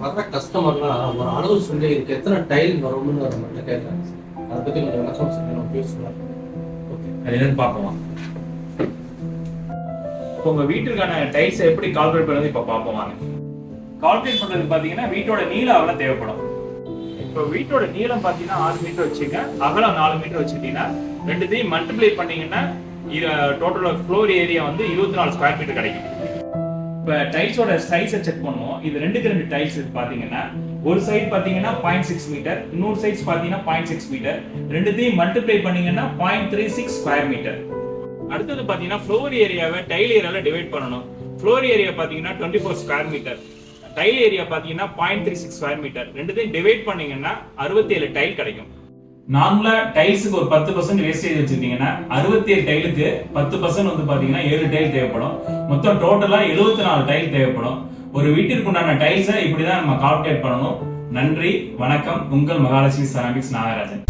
வர்ற கஸ்டமர்லாம் ஒரு அளவு சொல்லி இதுக்கு எத்தனை டைல் வரும்னு நம்மகிட்ட கேட்குறாங்க. அதை பற்றி கொஞ்சம் விளக்கம் சொல்லி பேசலாம். ஓகே, அது என்னன்னு பார்ப்போம். இப்போ உங்க வீட்டுக்கான டைல்ஸ் எப்படி கால்குலேட் பண்ணுறது இப்போ பார்ப்போம் வாங்க. கால்குலேட் பண்றது பார்த்தீங்கன்னா வீட்டோட நீள அகலம் தேவைப்படும். இப்போ வீட்டோட நீளம் பார்த்தீங்கன்னா 6 மீட்டர் வச்சுங்க, அகலம் 4 மீட்டர் வச்சுட்டீங்கன்னா ரெண்டுத்தையும் மல்டிப்ளை பண்ணீங்கன்னா டோட்டல் ஃப்ளோர் ஏரியா வந்து 24 ஸ்கொயர் மீட்டர் கிடைக்கும். இப்போ டைல்ஸோட சைஸை செக் பண்ணுவோம். இது 2 டைல்ஸ் பார்த்தீங்கன்னா ஒரு சைடு பார்த்தீங்கன்னா 0.6 மீட்டர், இன்னொரு சைட்ஸ் பார்த்தீங்கன்னா 0.6 மீட்டர். ரெண்டுத்தையும் மல்டிப்ளை பண்ணீங்கன்னா 0.36 ஸ்கொயர் மீட்டர். அடுத்தது பார்த்தீங்கன்னா ஃப்ளோர் ஏரியாவை டைல் ஏரியாவில் டிவைட் பண்ணணும். ஃப்ளோர் ஏரியா பார்த்தீங்கன்னா 24 ஸ்கொயர் மீட்டர், டைல் ஏரியா பார்த்தீங்கன்னா 0.36 ஸ்கொயர் மீட்டர். ரெண்டுத்தையும் டிவைட் பண்ணீங்கன்னா 67 டைல் கிடைக்கும். நார்மலா டைல்ஸுக்கு ஒரு 10% வேஸ்டேஜ் வச்சிருந்தீங்கன்னா 67 டைலுக்கு 10% வந்து பாத்தீங்கன்னா 7 டைல் தேவைப்படும். மொத்தம் டோட்டலா 74 டைல் தேவைப்படும். ஒரு வீட்டிற்கு உண்டான டைல்ஸை இப்படிதான் நம்ம கால்குலேட் பண்ணணும். நன்றி, வணக்கம். உங்கள் மகாலட்சுமி செராமிக்ஸ் நாகராஜன்.